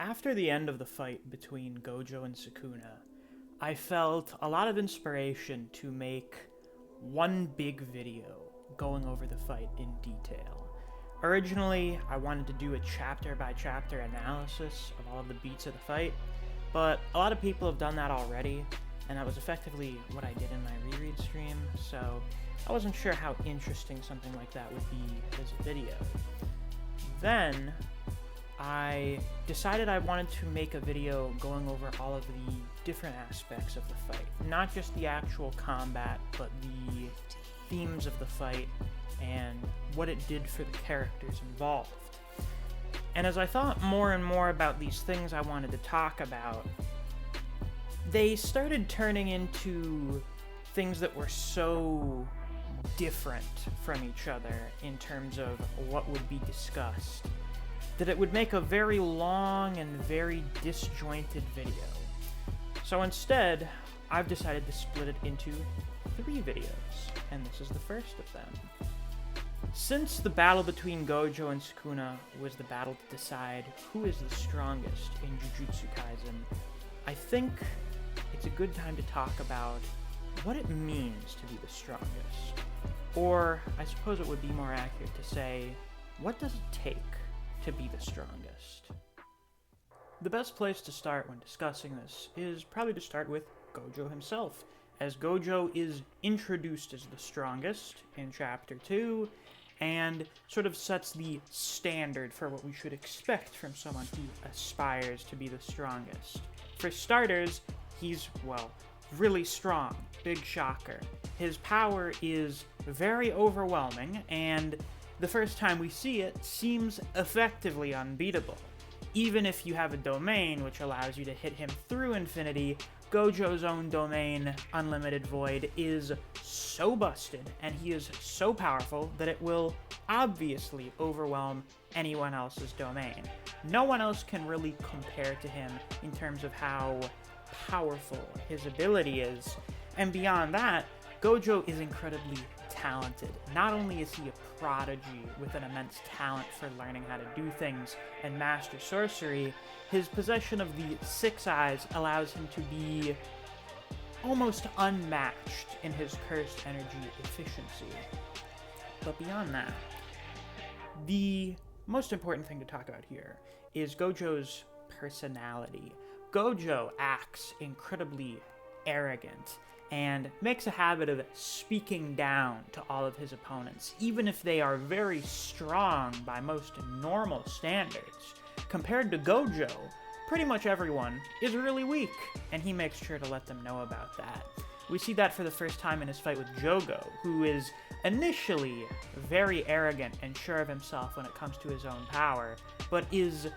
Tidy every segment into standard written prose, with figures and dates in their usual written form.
After the end of the fight between Gojo and Sukuna, I felt a lot of inspiration to make one big video going over the fight in detail. Originally, I wanted to do a chapter-by-chapter analysis of all of the beats of the fight, but a lot of people have done that already, and that was effectively what I did in my reread stream, so I wasn't sure how interesting something like that would be as a video. Then, I decided I wanted to make a video going over all of the different aspects of the fight. Not just the actual combat, but the themes of the fight and what it did for the characters involved. And as I thought more and more about these things I wanted to talk about, they started turning into things that were so different from each other in terms of what would be discussed, that it would make a very long and very disjointed video. So instead, I've decided to split it into 3 videos, and this is the first of them. Since the battle between Gojo and Sukuna was the battle to decide who is the strongest in Jujutsu Kaisen, I think it's a good time to talk about what it means to be the strongest. Or, I suppose it would be more accurate to say, what does it take to be the strongest? The best place to start when discussing this is probably to start with Gojo himself, as Gojo is introduced as the strongest in Chapter 2, and sort of sets the standard for what we should expect from someone who aspires to be the strongest. For starters, he's, well, really strong. Big shocker. His power is very overwhelming, and the first time we see it seems effectively unbeatable. Even if you have a domain which allows you to hit him through infinity, Gojo's own domain, Unlimited Void, is so busted, and he is so powerful that it will obviously overwhelm anyone else's domain. No one else can really compare to him in terms of how powerful his ability is, and beyond that, Gojo is incredibly talented. Not only is he a prodigy with an immense talent for learning how to do things and master sorcery, his possession of the 6 eyes allows him to be almost unmatched in his cursed energy efficiency. But beyond that, the most important thing to talk about here is Gojo's personality. Gojo acts incredibly arrogant and makes a habit of speaking down to all of his opponents, even if they are very strong by most normal standards. Compared to Gojo, pretty much everyone is really weak, and he makes sure to let them know about that. We see that for the first time in his fight with Jogo, who is initially very arrogant and sure of himself when it comes to his own power, but is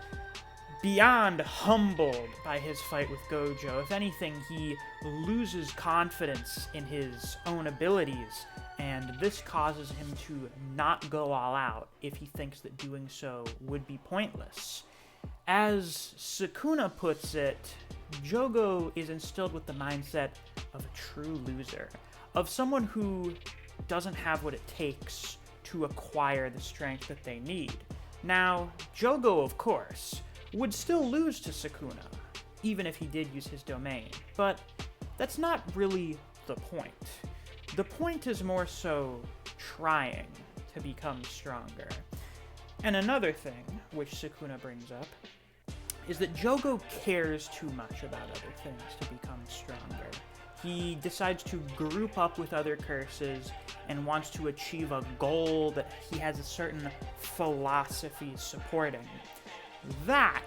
beyond humbled by his fight with Gojo. If anything, he loses confidence in his own abilities, and this causes him to not go all out if he thinks that doing so would be pointless. As Sukuna puts it, Jogo is instilled with the mindset of a true loser, of someone who doesn't have what it takes to acquire the strength that they need. Now, Jogo, of course, would still lose to Sukuna, even if he did use his domain, but that's not really the point. The point is more so trying to become stronger. And another thing, which Sukuna brings up, is that Jogo cares too much about other things to become stronger. He decides to group up with other curses and wants to achieve a goal that he has a certain philosophy supporting. That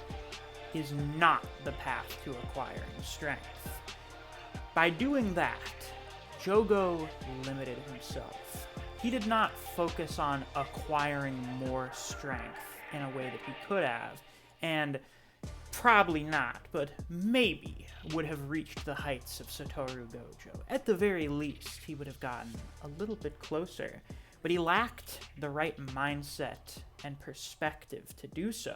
is not the path to acquiring strength. By doing that, Jogo limited himself. He did not focus on acquiring more strength in a way that he could have, and probably not, but maybe would have reached the heights of Satoru Gojo. At the very least, he would have gotten a little bit closer, but he lacked the right mindset and perspective to do so.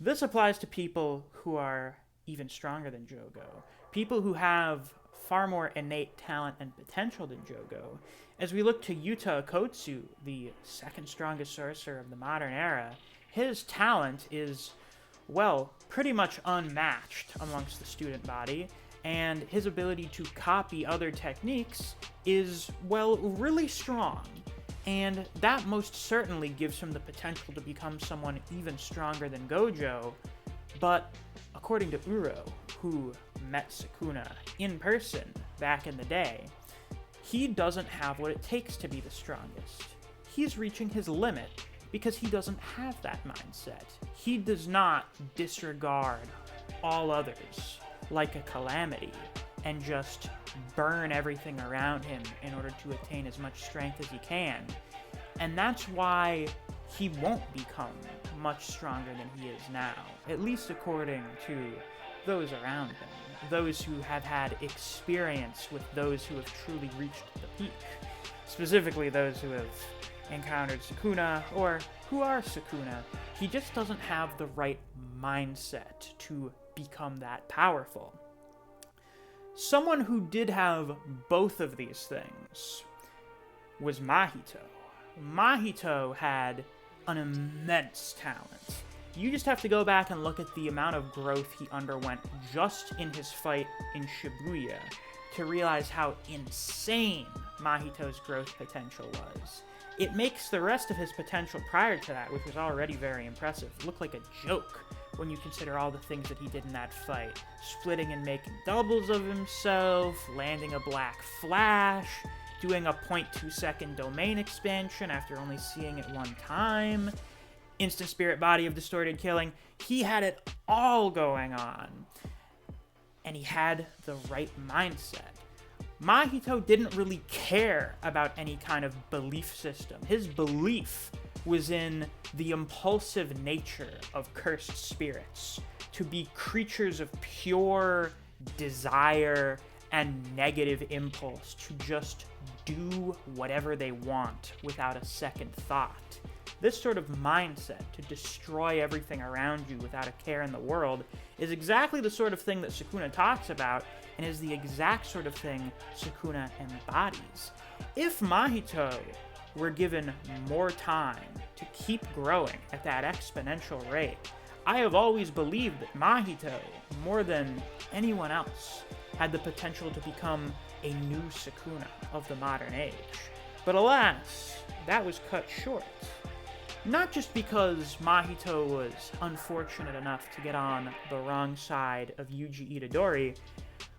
This applies to people who are even stronger than Jogo, people who have far more innate talent and potential than Jogo. As we look to Yuta Okkotsu, the second strongest sorcerer of the modern era, his talent is well, pretty much unmatched amongst the student body, and his ability to copy other techniques is, well, really strong. And that most certainly gives him the potential to become someone even stronger than Gojo. But according to Uro, who met Sukuna in person back in the day, he doesn't have what it takes to be the strongest. He's reaching his limit because he doesn't have that mindset. He does not disregard all others like a calamity and just burn everything around him in order to attain as much strength as he can. And that's why he won't become much stronger than he is now, at least according to those around him, those who have had experience with those who have truly reached the peak, specifically those who have encountered Sukuna, or who are Sukuna. He just doesn't have the right mindset to become that powerful. Someone who did have both of these things was Mahito. Mahito had an immense talent. You just have to go back and look at the amount of growth he underwent just in his fight in Shibuya to realize how insane Mahito's growth potential was. It makes the rest of his potential prior to that, which was already very impressive, look like a joke when you consider all the things that he did in that fight. Splitting and making doubles of himself, landing a black flash, doing a 0.2 second domain expansion after only seeing it one time, instant spirit body of distorted killing. He had it all going on. And he had the right mindset. Mahito didn't really care about any kind of belief system. His belief was in the impulsive nature of cursed spirits, to be creatures of pure desire and negative impulse, to just do whatever they want without a second thought. This sort of mindset, to destroy everything around you without a care in the world, is exactly the sort of thing that Sukuna talks about, and is the exact sort of thing Sukuna embodies. If Mahito were given more time to keep growing at that exponential rate, I have always believed that Mahito, more than anyone else, had the potential to become a new Sukuna of the modern age. But alas, that was cut short. Not just because Mahito was unfortunate enough to get on the wrong side of Yuji Itadori,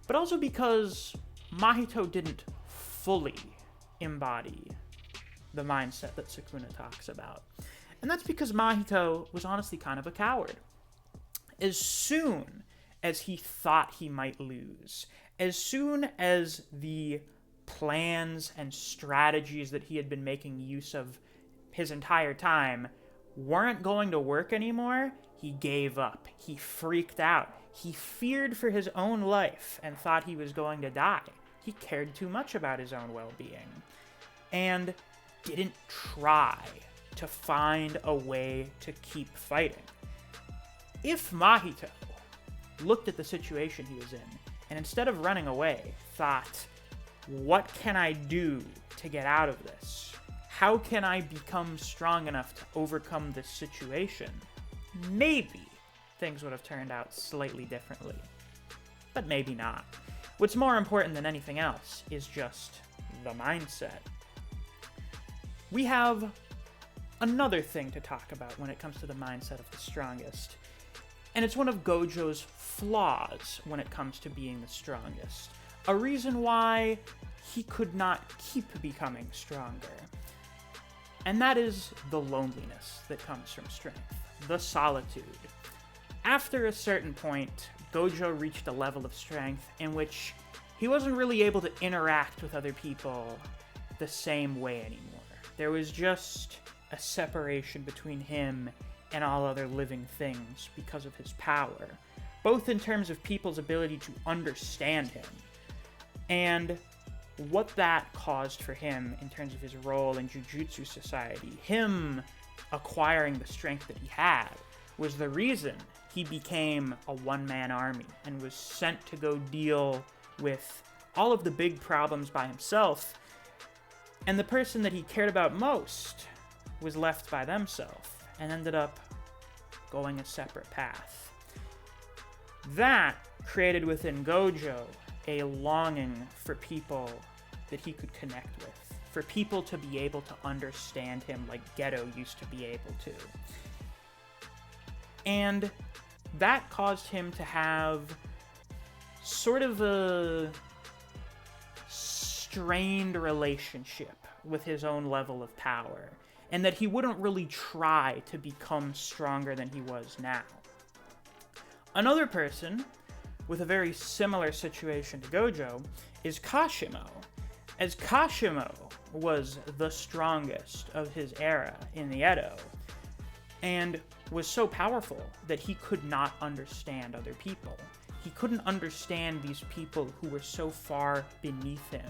but also because Mahito didn't fully embody the mindset that Sukuna talks about. And that's because Mahito was honestly kind of a coward. As soon as he thought he might lose, as soon as the plans and strategies that he had been making use of his entire time weren't going to work anymore, he gave up. He freaked out. He feared for his own life and thought he was going to die. He cared too much about his own well-being and didn't try to find a way to keep fighting. If Mahito looked at the situation he was in and instead of running away, thought, what can I do to get out of this? How can I become strong enough to overcome this situation? Maybe things would have turned out slightly differently. But maybe not. What's more important than anything else is just the mindset. We have another thing to talk about when it comes to the mindset of the strongest. And it's one of Gojo's flaws when it comes to being the strongest. A reason why he could not keep becoming stronger. And that is the loneliness that comes from strength, the solitude. After a certain point, Gojo reached a level of strength in which he wasn't really able to interact with other people the same way anymore. There was just a separation between him and all other living things because of his power, both in terms of people's ability to understand him and what that caused for him in terms of his role in Jujutsu society. Him acquiring the strength that he had was the reason he became a one-man army and was sent to go deal with all of the big problems by himself, and the person that he cared about most was left by themselves and ended up going a separate path. That created within Gojo a longing for people that he could connect with, for people to be able to understand him like Geto used to be able to. And that caused him to have sort of a strained relationship with his own level of power, and that he wouldn't really try to become stronger than he was now. Another person with a very similar situation to Gojo is Kashimo, as Kashimo was the strongest of his era in the Edo, and was so powerful that he could not understand other people. He couldn't understand these people who were so far beneath him,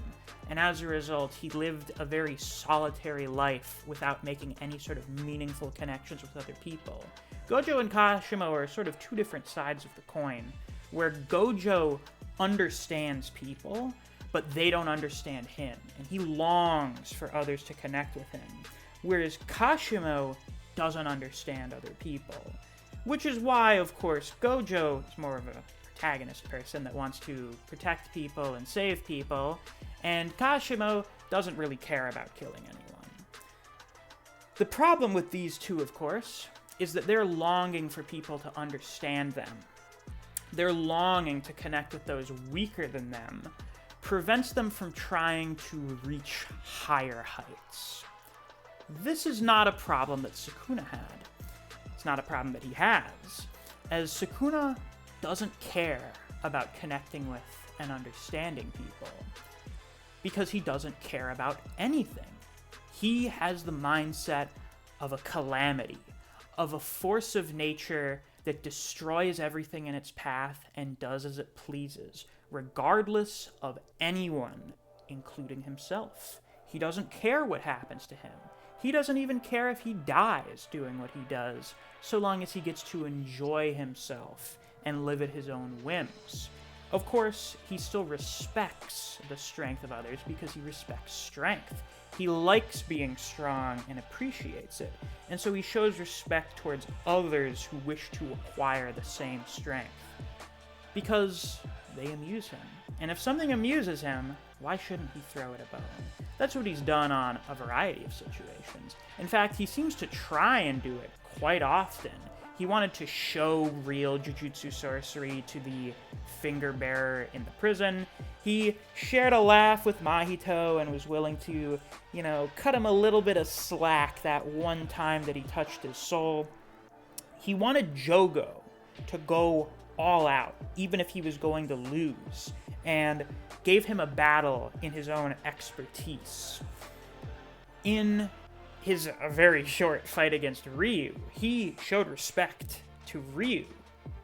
and as a result, he lived a very solitary life without making any sort of meaningful connections with other people. Gojo and Kashimo are sort of two different sides of the coin, where Gojo understands people, but they don't understand him, and he longs for others to connect with him, whereas Kashimo doesn't understand other people. Which is why, of course, Gojo is more of a protagonist person that wants to protect people and save people, and Kashimo doesn't really care about killing anyone. The problem with these two, of course, is that they're longing for people to understand them. Their longing to connect with those weaker than them prevents them from trying to reach higher heights. This is not a problem that Sukuna had. It's not a problem that he has, as Sukuna doesn't care about connecting with and understanding people, because he doesn't care about anything. He has the mindset of a calamity, of a force of nature that destroys everything in its path and does as it pleases, regardless of anyone, including himself. He doesn't care what happens to him. He doesn't even care if he dies doing what he does, so long as he gets to enjoy himself and live at his own whims. Of course, he still respects the strength of others because he respects strength. He likes being strong and appreciates it, and so he shows respect towards others who wish to acquire the same strength, because they amuse him. And if something amuses him, why shouldn't he throw it a bone? That's what he's done on a variety of situations. In fact, he seems to try and do it quite often. He wanted to show real Jujutsu sorcery to the finger bearer in the prison. He shared a laugh with Mahito and was willing to, cut him a little bit of slack that one time that he touched his soul. He wanted Jogo to go all out, even if he was going to lose, and gave him a battle in his own expertise. In his very short fight against Ryu, he showed respect to Ryu,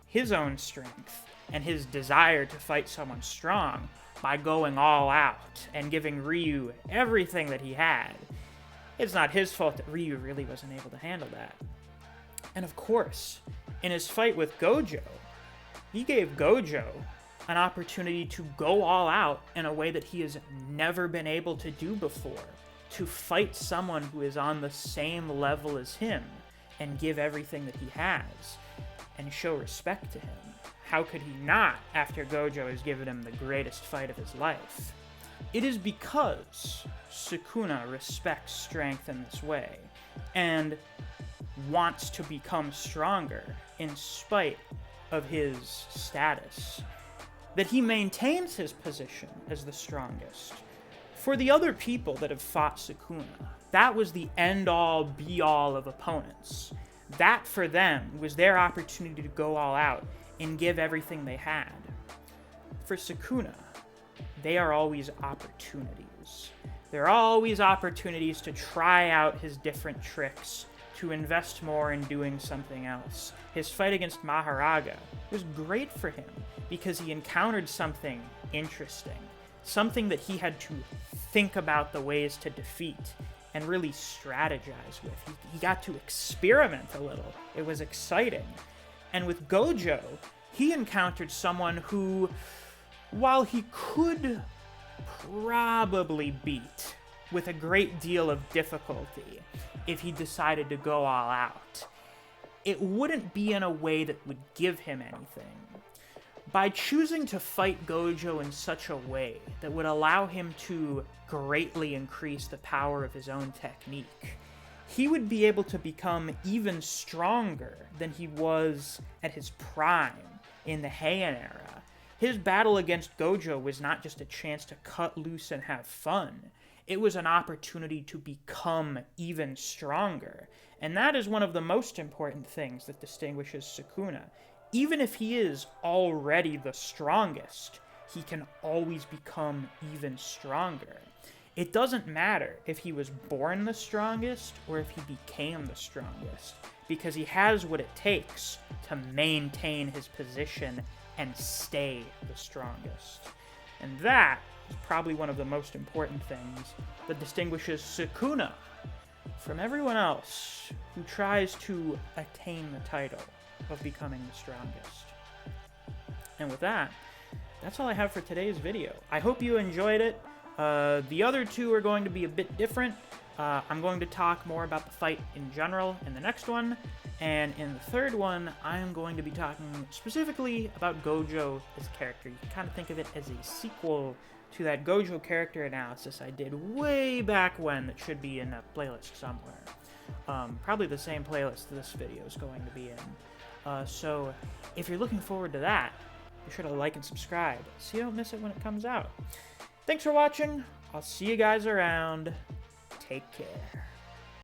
his own strength, and his desire to fight someone strong by going all out and giving Ryu everything that he had. It's not his fault that Ryu really wasn't able to handle that. And of course, in his fight with Gojo, he gave Gojo an opportunity to go all out in a way that he has never been able to do before, to fight someone who is on the same level as him and give everything that he has and show respect to him. How could he not after Gojo has given him the greatest fight of his life? It is because Sukuna respects strength in this way and wants to become stronger in spite of his status that he maintains his position as the strongest. For the other people that have fought Sukuna, that was the end-all, be-all of opponents. That, for them, was their opportunity to go all out and give everything they had. For Sukuna, they are always opportunities. There are always opportunities to try out his different tricks, to invest more in doing something else. His fight against Maharaga was great for him because he encountered something interesting, something that he had to think about the ways to defeat and really strategize with. He got to experiment a little. It was exciting. And with Gojo, he encountered someone who, while he could probably beat with a great deal of difficulty if he decided to go all out, it wouldn't be in a way that would give him anything. By choosing to fight Gojo in such a way that would allow him to greatly increase the power of his own technique, he would be able to become even stronger than he was at his prime in the Heian era. His battle against Gojo was not just a chance to cut loose and have fun. It was an opportunity to become even stronger. And that is one of the most important things that distinguishes Sukuna. Even if he is already the strongest, he can always become even stronger. It doesn't matter if he was born the strongest or if he became the strongest, because he has what it takes to maintain his position and stay the strongest. And that is probably one of the most important things that distinguishes Sukuna from everyone else who tries to attain the title of becoming the strongest. And with that, that's all I have for today's video. I hope you enjoyed it. The other two are going to be a bit different. I'm going to talk more about the fight in general in the next one, and in the third one, I am going to be talking specifically about Gojo as a character. You can kind of think of it as a sequel to that Gojo character analysis I did way back when that should be in a playlist somewhere. Probably the same playlist this video is going to be in. So if you're looking forward to that, be sure to like and subscribe so you don't miss it when it comes out. Thanks for watching. I'll see you guys around. Take care.